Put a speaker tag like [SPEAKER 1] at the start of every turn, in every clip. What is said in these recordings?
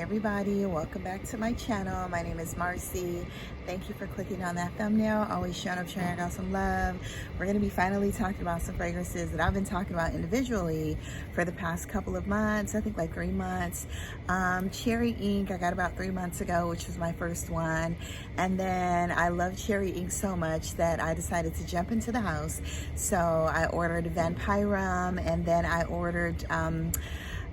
[SPEAKER 1] everybody, welcome back to my channel. My name is Marcy. Thank you for clicking on that thumbnail. Always showing up, sharing out some love. We're going to be finally talking about some fragrances that I've been talking about individually for the past couple of months. I think like 3 months. Cherry Ink I got about 3 months ago, which was my first one. And then I love Cherry Ink so much that I decided to jump into the house. So I ordered Vampire Rum, and then I ordered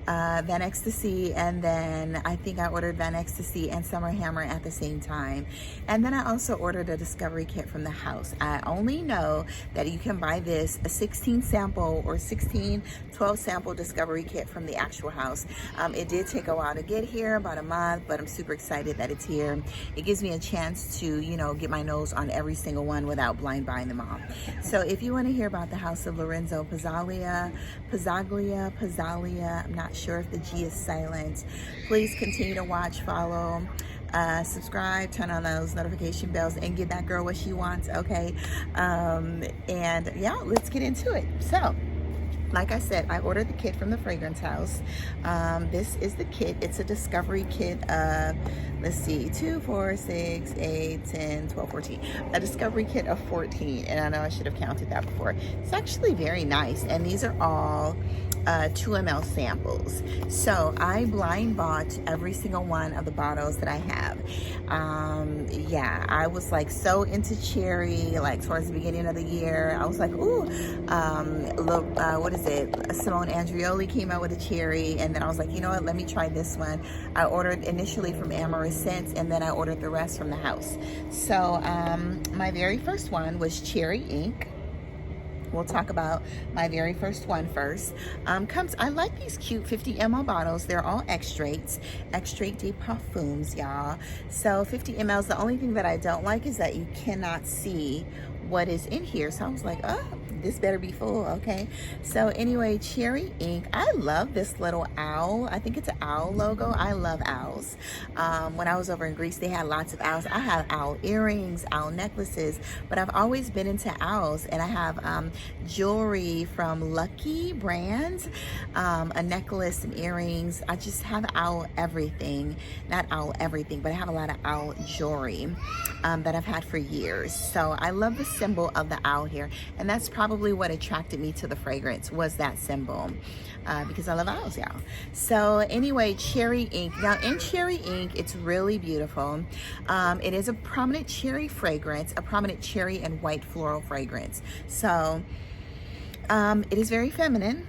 [SPEAKER 1] Van Exstasy, and then I think I ordered Van Exstasy and Summer Hammer at the same time. And then I also ordered a discovery kit from the house. I only know that you can buy this, a 16 sample or 12 sample discovery kit from the actual house. It did take a while to get here, about a month, but I'm super excited that it's here. It gives me a chance to, you know, get my nose on every single one without blind buying them all. So if you want to hear about the House of Lorenzo Pizzaglia, I'm not sure if the G is silent. Please continue to watch, follow, subscribe, turn on those notification bells, and give that girl what she wants, okay? And yeah, let's get into it. So, like I said, I ordered the kit from the fragrance house. This is the kit. It's a discovery kit of, let's see, 2, 4, 6, 8, 10, 12, 14. A discovery kit of 14. And I know I should have counted that before. It's actually very nice. And these are all 2 ml samples. So I blind bought every single one of the bottles that I have. Yeah, I was like so into cherry, like towards the beginning of the year. I was like, ooh, what is it? Simone Andrioli came out with a cherry, and then I was like, you know what, let me try this one. I ordered initially from Maryx, and then I ordered the rest from the house. So my very first one was Cherry Ink. We'll talk about my very first one first. I like these cute 50 ml bottles. They're all extracts de parfums, y'all. So 50 mls. The only thing that I don't like is that you cannot see what is in here. So I was like, oh, this better be full, okay? So anyway, Cherry Ink. I love this little owl. I think it's an owl logo. I love owls. When I was over in Greece, they had lots of owls. I have owl earrings, owl necklaces, but I've always been into owls, and I have jewelry from Lucky Brands, a necklace and earrings. I just have owl everything. Not owl everything, but I have a lot of owl jewelry that I've had for years. So I love the symbol of the owl here, and that's probably what attracted me to the fragrance, was that symbol, because I love owls, y'all. So anyway, Cherry Ink. Now in Cherry Ink, it's really beautiful. It is a prominent cherry fragrance, a prominent cherry and white floral fragrance. So it is very feminine.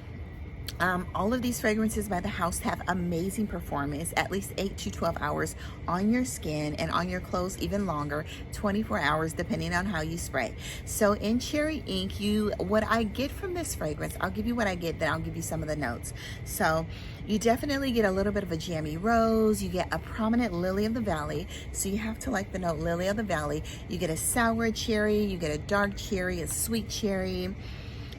[SPEAKER 1] All of these fragrances by the house have amazing performance, at least 8 to 12 hours on your skin, and on your clothes even longer, 24 hours depending on how you spray. So in Cherry Ink, what I get from this fragrance, I'll give you what I get, then I'll give you some of the notes. So you definitely get a little bit of a jammy rose, you get a prominent lily of the valley, so you have to like the note lily of the valley. You get a sour cherry, you get a dark cherry, a sweet cherry.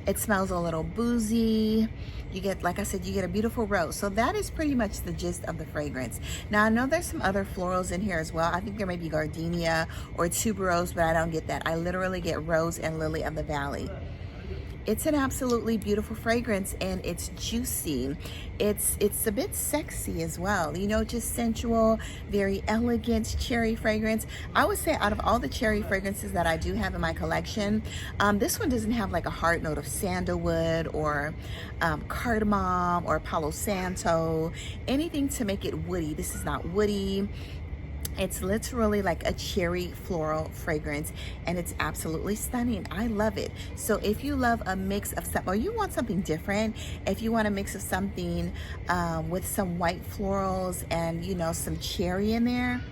[SPEAKER 1] It smells a little boozy. You get, like I said, you get a beautiful rose. So that is pretty much the gist of the fragrance. Now I know there's some other florals in here as well. I think there may be gardenia or tuberose, but I don't get that. I literally get rose and lily of the valley. It's an absolutely beautiful fragrance, and it's juicy. It's a bit sexy as well, you know, just sensual, very elegant cherry fragrance. I would say out of all the cherry fragrances that I do have in my collection, this one doesn't have like a hard note of sandalwood or cardamom or Palo Santo, anything to make it woody. This is not woody. It's literally like a cherry floral fragrance, and it's absolutely stunning. I love it. So if you love a mix of stuff, or you want something different, if you want a mix of something with some white florals and, you know, some cherry in there,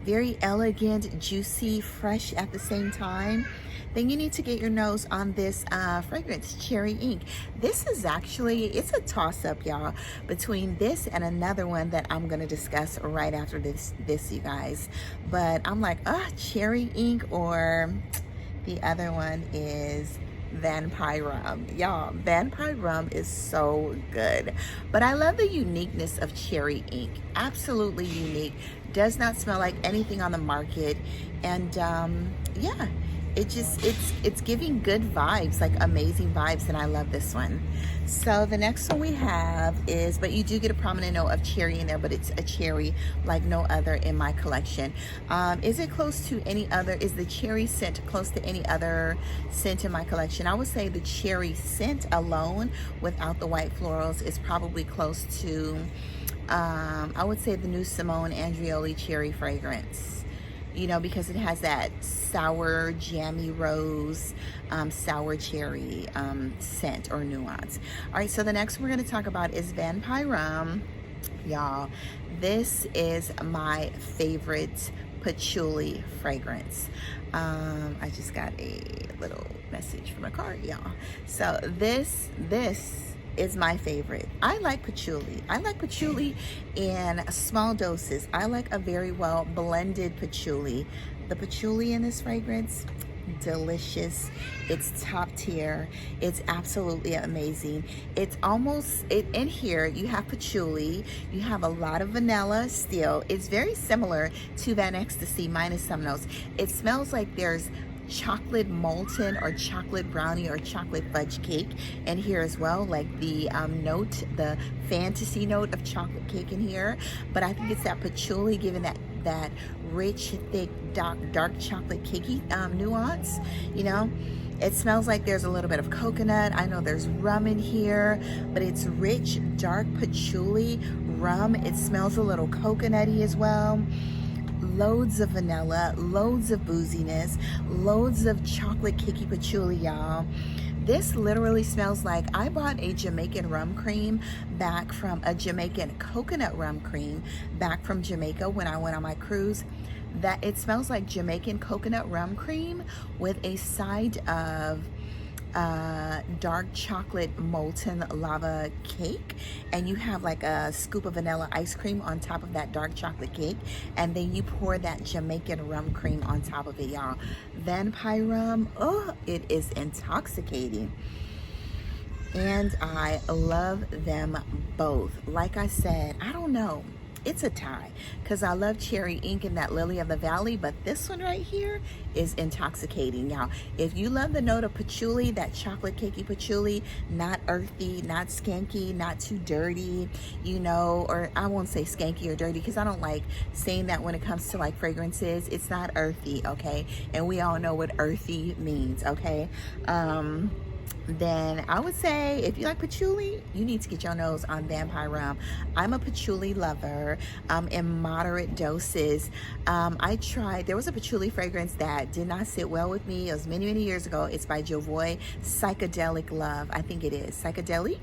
[SPEAKER 1] very elegant, juicy, fresh at the same time, then you need to get your nose on this fragrance, Cherry Ink. This is actually, it's a toss-up, y'all, between this and another one that I'm gonna discuss right after this, you guys. But I'm like, Cherry Ink, or the other one is Vampire Rum. Y'all, Vampire Rum is so good. But I love the uniqueness of Cherry Ink. Absolutely unique. Does not smell like anything on the market. And yeah, it's giving good vibes, like amazing vibes, and I love this one. So the next one we have is, but you do get a prominent note of cherry in there, but it's a cherry like no other in my collection. Is it close to any other, is the cherry scent close to any other scent in my collection? I would say the cherry scent alone without the white florals is probably close to, I would say the new Simone Andreoli cherry fragrance. You know, because it has that sour, jammy rose, sour cherry scent or nuance. All right, so the next one we're going to talk about is Vampire Rum. Y'all, this is my favorite patchouli fragrance. I just got a little message from a card, y'all. So this is my favorite. I like patchouli. I like patchouli in small doses. I like a very well blended patchouli. The patchouli in this fragrance, delicious. It's top tier. It's absolutely amazing. It's almost, in here you have patchouli, you have a lot of vanilla still. It's very similar to Van Exstasy minus some notes. It smells like there's chocolate molten or chocolate brownie or chocolate fudge cake in here as well, like the note, the fantasy note of chocolate cake in here. But I think it's that patchouli giving that rich, thick, dark chocolate cakey nuance, you know. It smells like there's a little bit of coconut. I know there's rum in here, but it's rich, dark patchouli rum. It smells a little coconutty as well. Loads of vanilla, loads of booziness, loads of chocolate cakey patchouli, y'all. This literally smells like I bought a Jamaican rum cream back from a Jamaican coconut rum cream back from Jamaica when I went on my cruise. That it smells like Jamaican coconut rum cream with a side of dark chocolate molten lava cake, and you have like a scoop of vanilla ice cream on top of that dark chocolate cake, and then you pour that Jamaican rum cream on top of it, y'all. Vampire Rum, oh, it is intoxicating. And I love them both. Like I said, I don't know, it's a tie, because I love Cherry Ink and that Lily of the Valley, but this one right here is intoxicating, y'all. If you love the note of patchouli, that chocolate cakey patchouli, not earthy, not skanky, not too dirty, you know, or I won't say skanky or dirty because I don't like saying that when it comes to like fragrances. It's not earthy, okay? And we all know what earthy means, okay? Then I would say if you like patchouli, you need to get your nose on Vampire Rum. I'm a patchouli lover in moderate doses. I tried, there was a patchouli fragrance that did not sit well with me. It was many, many years ago. It's by Jovoy, Psychedelic Love. I think it is. Psychedelic.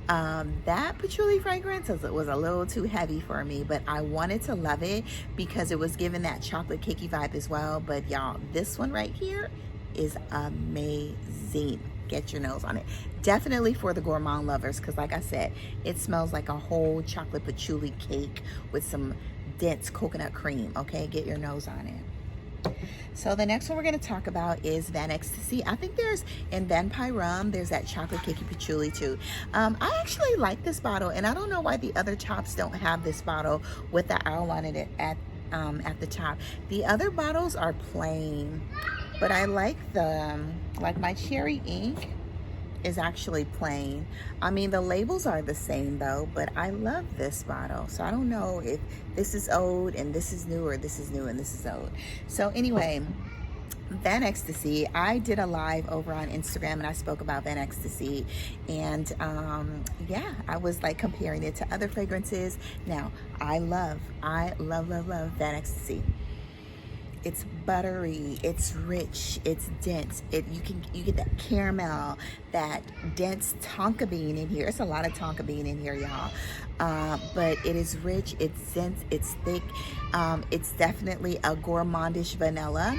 [SPEAKER 1] That patchouli fragrance was a little too heavy for me, but I wanted to love it because it was giving that chocolate cakey vibe as well. But y'all, this one right here is amazing. Get your nose on it. Definitely for the gourmand lovers, because like I said, it smells like a whole chocolate patchouli cake with some dense coconut cream. Okay, get your nose on it. So the next one we're going to talk about is Van Exstasy. I think there's, in Vampire Rum, there's that chocolate cakey patchouli too. I actually like this bottle, and I don't know why the other tops don't have this bottle with the owl on it at the top. The other bottles are plain, but I like like my Cherry Ink is actually plain. I mean, the labels are the same though, but I love this bottle. So I don't know if this is old and this is new, or this is new and this is old. So anyway, Van Exstasy, I did a live over on Instagram and I spoke about Van Exstasy, and yeah, I was like comparing it to other fragrances. Now, I love Van Exstasy. It's buttery, it's rich, it's dense. You get that caramel, that dense tonka bean in here. It's a lot of tonka bean in here, y'all. But it is rich, it's dense, it's thick. It's definitely a gourmandish vanilla.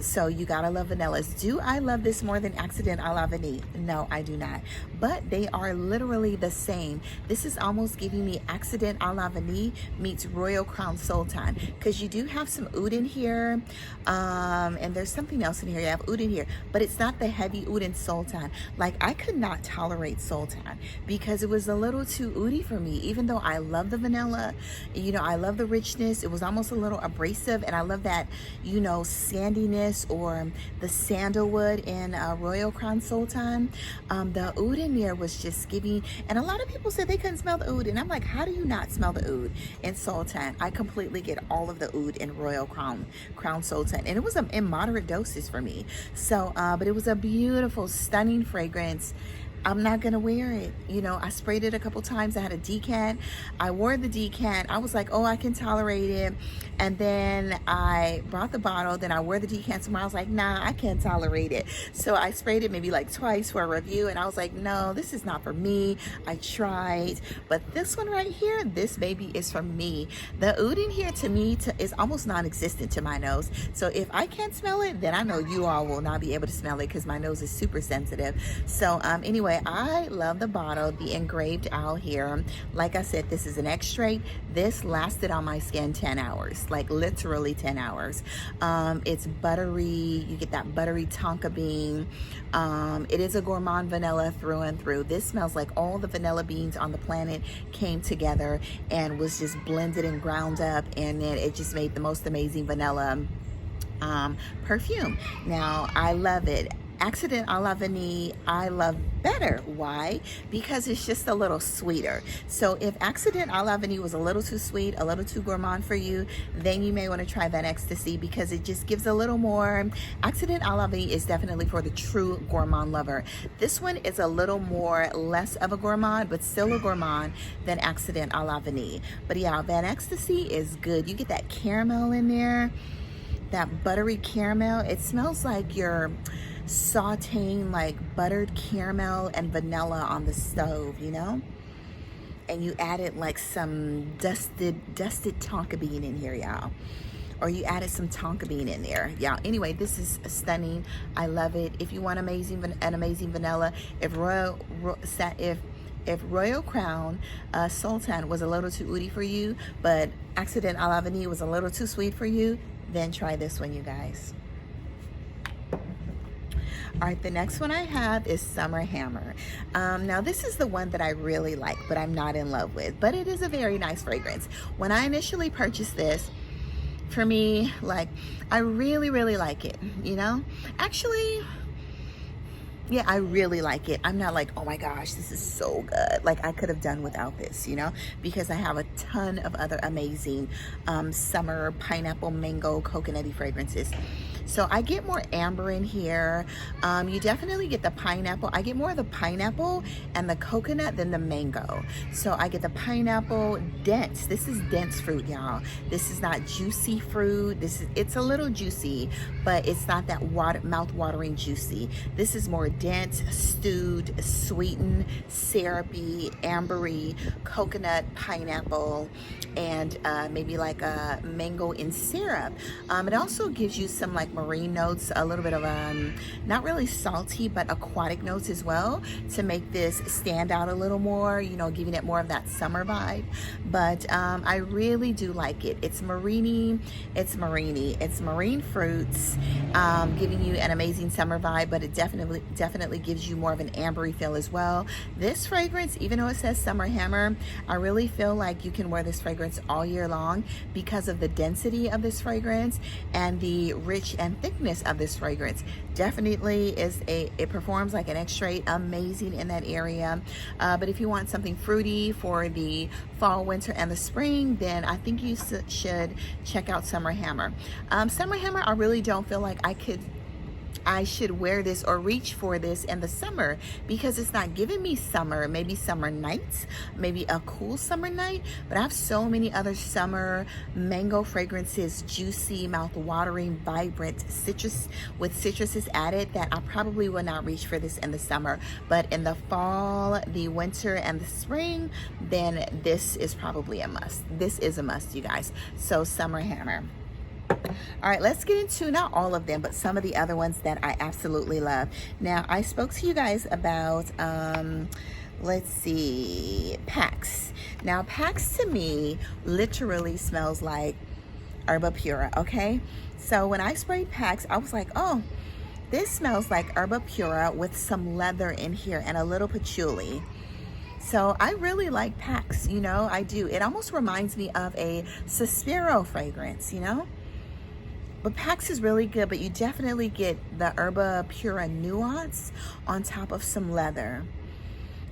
[SPEAKER 1] So you gotta love vanillas. Do I love this more than Accident à la Vanille? No, I do not. But they are literally the same. This is almost giving me Accident à la Vanille meets Royal Crown Sultan, because you do have some oud in here, and there's something else in here. You have oud in here, but it's not the heavy oud in Sultan. Like, I could not tolerate Sultan because it was a little too oudy for for me. Even though I love the vanilla, you know, I love the richness. It was almost a little abrasive, and I love that, you know, sandiness or the sandalwood in Royal Crown Sultan. The oud in there was just giving, and a lot of people said they couldn't smell the oud, and I'm like, how do you not smell the oud in Sultan? I completely get all of the oud in Royal Crown Sultan, and it was in moderate doses for me. So, but it was a beautiful, stunning fragrance. I'm not gonna wear it. You know, I sprayed it a couple times. I had a decant. I wore the decant. I was like, oh, I can tolerate it. And then I brought the bottle. Then I wore the decant tomorrow. I was like, nah, I can't tolerate it. So I sprayed it maybe like twice for a review. And I was like, no, this is not for me. I tried. But this one right here, this baby is for me. The oud in here to me is almost non-existent to my nose. So if I can't smell it, then I know you all will not be able to smell it because my nose is super sensitive. So anyway, I love the bottle, the engraved owl here. Like I said, this is an extrait. This lasted on my skin 10 hours, like literally 10 hours. It's buttery. You get that buttery tonka bean. It is a gourmand vanilla through and through. This smells like all the vanilla beans on the planet came together and was just blended and ground up, and then it just made the most amazing vanilla perfume. Now, I love it. Accident à la Vanille, I love better. Why? Because it's just a little sweeter. So if Accident à la Vanille was a little too sweet, a little too gourmand for you, then you may want to try that Exstasy because it just gives a little more. Accident à la Vanille is definitely for the true gourmand lover. This one is a little more, less of a gourmand, but still a gourmand than Accident à la Vanille. But yeah, that Exstasy is good. You get that caramel in there, that buttery caramel. It smells like you're sauteing like buttered caramel and vanilla on the stove, you know, and you added like some dusted tonka bean in here, y'all, or you added some tonka bean in there, y'all. Anyway, this is stunning. I love it. If you want an amazing vanilla, if Royal Crown Sultan was a little too oudy for you, but Accident à la Vanille was a little too sweet for you, then try this one, you guys. All right, the next one I have is Summer Hammer. Now this is the one that I really like, but I'm not in love with, but it is a very nice fragrance. When I initially purchased this, for me, like, I really like it, you know? Actually, yeah, I really like it. I'm not like, oh my gosh, this is so good. Like, I could have done without this, you know, because I have a ton of other amazing summer pineapple, mango, coconutty fragrances. So I get more amber in here. You definitely get the pineapple. I get more of the pineapple and the coconut than the mango. So I get the pineapple dense. This is dense fruit, y'all. This is not juicy fruit. It's a little juicy, but it's not that mouth-watering juicy. This is more dense, stewed, sweetened, syrupy, ambery, coconut, pineapple, and maybe like a mango in syrup. It also gives you some like marine notes, a little bit of not really salty, but aquatic notes as well to make this stand out a little more, you know, giving it more of that summer vibe. But I really do like it. It's marine fruits, giving you an amazing summer vibe, but it definitely gives you more of an ambery feel as well. This fragrance, even though it says Summer Hammer, I really feel like you can wear this fragrance all year long because of the density of this fragrance and the rich and thickness of this fragrance. Definitely it performs like an extrait, amazing in that area. But if you want something fruity for the fall, winter, and the spring, then I think you should check out Summer Hammer. Summer Hammer, I really don't feel like I should wear this or reach for this in the summer because it's not giving me summer. Maybe summer nights, maybe a cool summer night, but I have so many other summer mango fragrances, juicy, mouth-watering, vibrant, citrus with citruses added, that I probably will not reach for this in the summer. But in the fall, the winter, and the spring, then this is probably a must. This is a must, you guys. So Summer Hammer. All right, let's get into not all of them, but some of the other ones that I absolutely love. Now, I spoke to you guys about, let's see, Pax. Now, Pax to me literally smells like Herba Pura, okay? So when I sprayed Pax, I was like, oh, this smells like Herba Pura with some leather in here and a little patchouli. So I really like Pax, you know, I do. It almost reminds me of a Suspiro fragrance, you know. But Pax is really good, but you definitely get the Herba Pura nuance on top of some leather.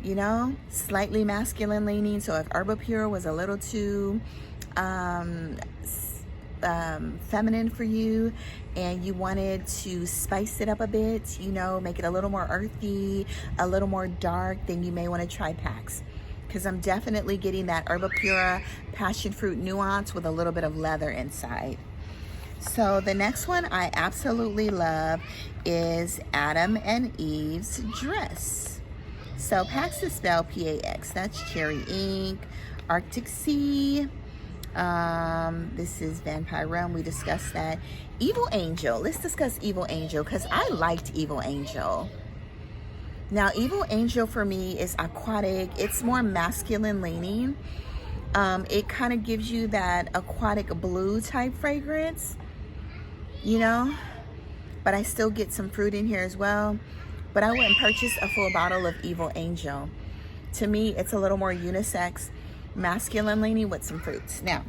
[SPEAKER 1] You know, slightly masculine leaning. So if Herba Pura was a little too feminine for you and you wanted to spice it up a bit, you know, make it a little more earthy, a little more dark, then you may want to try Pax, because I'm definitely getting that Herba Pura passion fruit nuance with a little bit of leather inside. So the next one I absolutely love is Adam and Eve's Dress. So Pax is spelled P-A-X. That's cherry ink, Arctic Sea. This is Vampire Rum. We discussed that. Evil Angel. Let's discuss Evil Angel, because I liked Evil Angel. Now, Evil Angel for me is aquatic. It's more masculine leaning. It kind of gives you that aquatic blue type fragrance, you know, but I still get some fruit in here as well. But I wouldn't purchase a full bottle of Evil Angel. To me, it's a little more unisex, masculine leaning with some fruits. Now,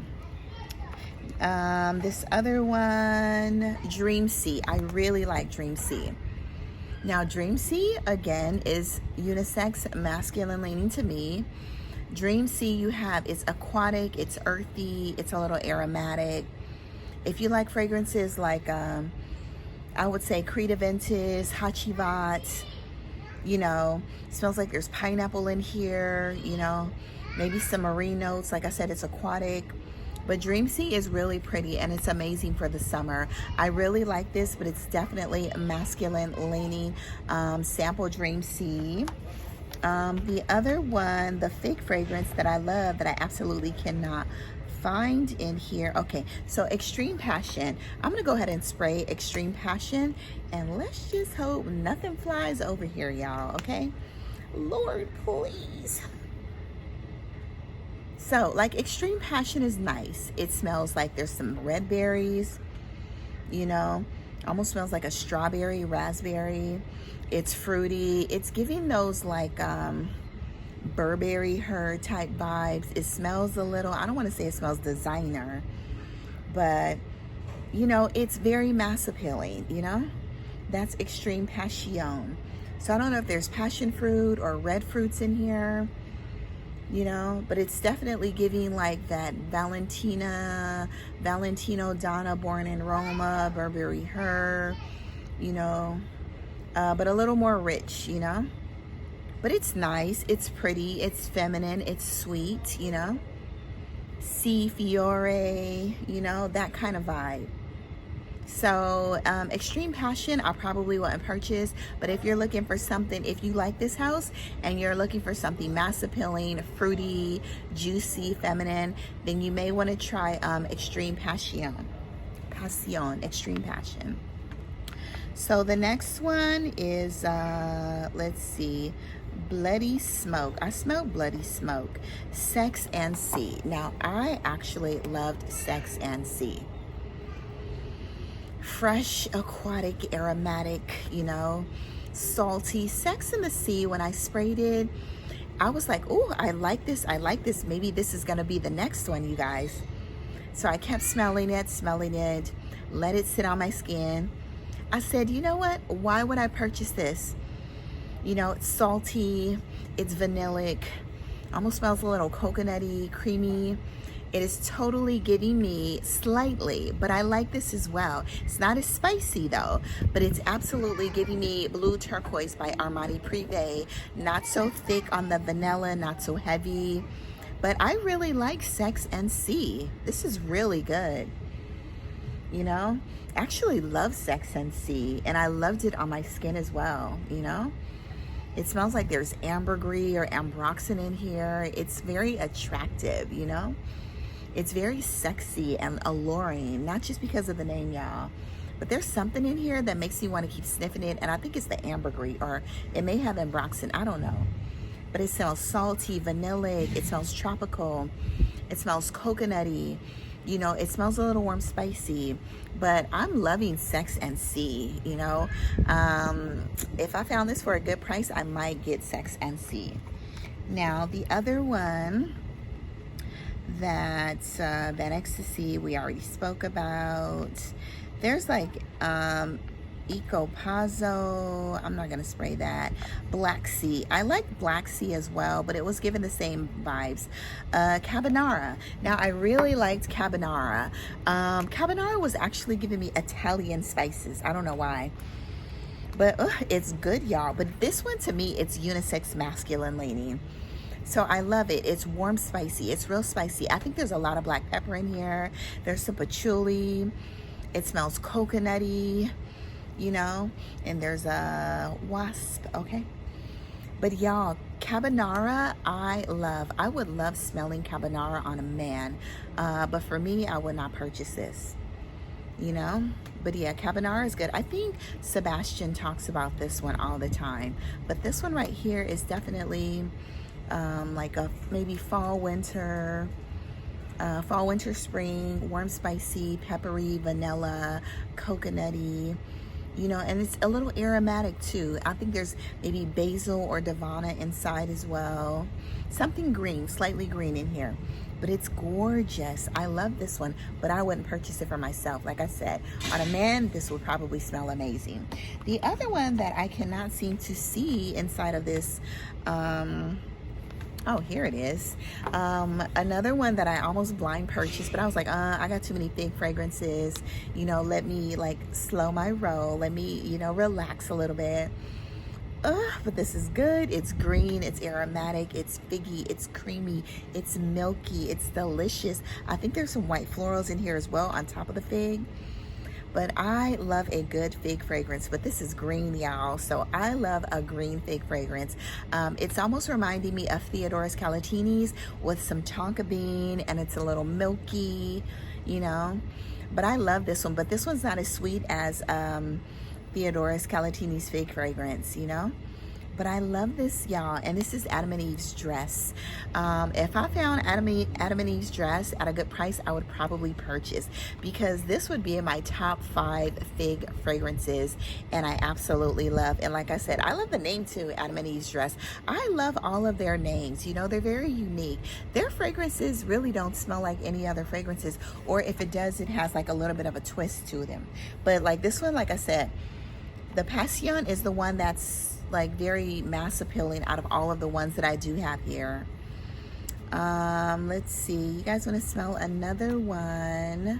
[SPEAKER 1] this other one, Dream Sea. I really like Dream Sea. Now, Dream Sea, again, is unisex, masculine leaning to me. Dream Sea, you have, it's aquatic, it's earthy, it's a little aromatic. If you like fragrances like, I would say Creed Aventus, Hachivat, you know, smells like there's pineapple in here, you know, maybe some marine notes. Like I said, it's aquatic. But Dream Sea is really pretty and it's amazing for the summer. I really like this, but it's definitely masculine leaning. Sample Dream Sea. The other one, the fake fragrance that I love that I absolutely cannot find in here. Okay, so Extreme Passion. I'm gonna go ahead and spray Extreme Passion and let's just hope nothing flies over here, y'all, okay? Lord, please. So, like, Extreme Passion is nice. It smells like there's some red berries, you know, almost smells like a strawberry, raspberry. It's fruity. It's giving those like Burberry Her type vibes. It smells a little, I don't want to say it smells designer, but you know, it's very mass appealing, you know. That's Extreme Passion. So I don't know if there's passion fruit or red fruits in here, you know, but it's definitely giving like that Valentino Donna Born in Roma, Burberry Her, you know, but a little more rich, you know. But it's nice, it's pretty, it's feminine, it's sweet, you know. Sea Fiore, you know, that kind of vibe. So Extreme Passion, I probably wouldn't purchase, but if you're looking for something, if you like this house and you're looking for something mass appealing, fruity, juicy, feminine, then you may want to try Extreme Passion, Extreme Passion. So the next one is, let's see, Bloody Smoke. I smell Bloody Smoke. Sex and Sea. Now, I actually loved Sex and Sea. Fresh, aquatic, aromatic, you know, salty. Sex in the Sea, when I sprayed it, I was like, oh, I like this, I like this. Maybe this is gonna be the next one, you guys. So I kept smelling it, let it sit on my skin. I said, you know what, why would I purchase this? You know, it's salty, it's vanillic, almost smells a little coconutty, creamy. It is totally giving me slightly, but I like this as well. It's not as spicy though, but it's absolutely giving me Blue Turquoise by Armani Privé. Not so thick on the vanilla, not so heavy, but I really like Sex and Sea. This is really good. You know, actually love Sex and Sea, and I loved it on my skin as well, you know. It smells like there's ambergris or ambroxan in here. It's very attractive, you know. It's very sexy and alluring, not just because of the name, y'all, but there's something in here that makes you want to keep sniffing it, and I think it's the ambergris, or it may have ambroxan, I don't know. But it smells salty, vanillic, it smells tropical, it smells coconutty, you know, it smells a little warm, spicy, but I'm loving Sex and Sea, you know. If I found this for a good price, I might get Sex and Sea. Now the other one that Exstasy we already spoke about. There's like Eco Pazzo. I'm not gonna spray that. Black Sea. I like Black Sea as well, but it was given the same vibes. Carbonara. Now I really liked Carbonara. Carbonara was actually giving me Italian spices. I don't know why. But it's good, y'all. But this one to me, it's unisex masculine leaning. So I love it. It's warm spicy. It's real spicy. I think there's a lot of black pepper in here. There's some patchouli. It smells coconutty, you know, and there's a wasp, okay? But y'all, Carbonara, I love. I would love smelling Carbonara on a man. But for me, I would not purchase this, you know? But yeah, Carbonara is good. I think Sebastian talks about this one all the time. But this one right here is definitely like a maybe fall, winter, spring, warm, spicy, peppery, vanilla, coconutty, you know, and it's a little aromatic too. I think there's maybe basil or Davana inside as well. Something green, slightly green in here, but it's gorgeous. I love this one, but I wouldn't purchase it for myself. Like I said, on a man, this would probably smell amazing. The other one that I cannot seem to see inside of this, oh, here it is. Another one that I almost blind purchased, but I was like, I got too many fig fragrances. You know, let me like slow my roll. Let me, you know, relax a little bit. But this is good. It's green, it's aromatic, it's figgy, it's creamy, it's milky, it's delicious. I think there's some white florals in here as well on top of the fig. But I love a good fig fragrance, but this is green, y'all. So I love a green fig fragrance. It's almost reminding me of Theodora's Calatini's with some tonka bean, and it's a little milky, you know. But I love this one, but this one's not as sweet as Theodora's Calatini's fig fragrance, you know. But I love this, y'all, and this is Adam and Eve's Dress. If I found Adam and Eve's Dress at a good price, I would probably purchase, because this would be in my top 5 fig fragrances, and I absolutely love. And like I said, I love the name too, Adam and Eve's Dress. I love all of their names, you know, they're very unique. Their fragrances really don't smell like any other fragrances, or if it does, it has like a little bit of a twist to them. But like this one, like I said, the Passion is the one that's like very mass appealing out of all of the ones that I do have here. Let's see, you guys want to smell another one?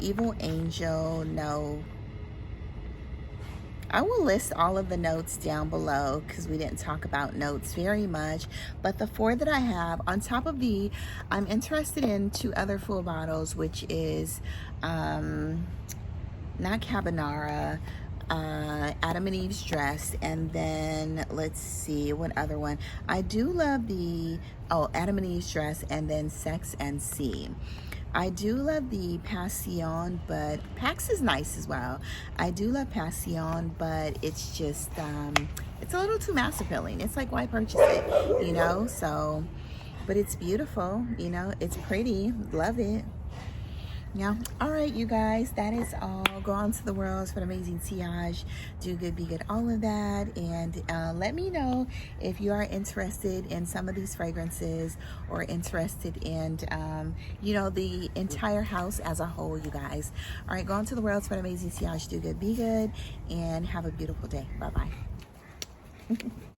[SPEAKER 1] Evil Angel. No, I will list all of the notes down below because we didn't talk about notes very much, but the 4 that I have on top of the, I'm interested in 2 other full bottles, which is not Carbonara, Adam and Eve's Dress, and then let's see what other one. I do love the Adam and Eve's Dress, and then Sex and Sea. I do love the Passion, but Pax is nice as well. I do love Passion, but it's just it's a little too mass appealing. It's like, why purchase it, you know? So, but it's beautiful, you know, it's pretty, love it. Yeah. All right, you guys, that is all. Go on to the world for an amazing sillage. Do good, be good, all of that. And let me know if you are interested in some of these fragrances, or interested in, you know, the entire house as a whole, you guys. All right, go on to the world for an amazing sillage. Do good, be good, and have a beautiful day. Bye-bye.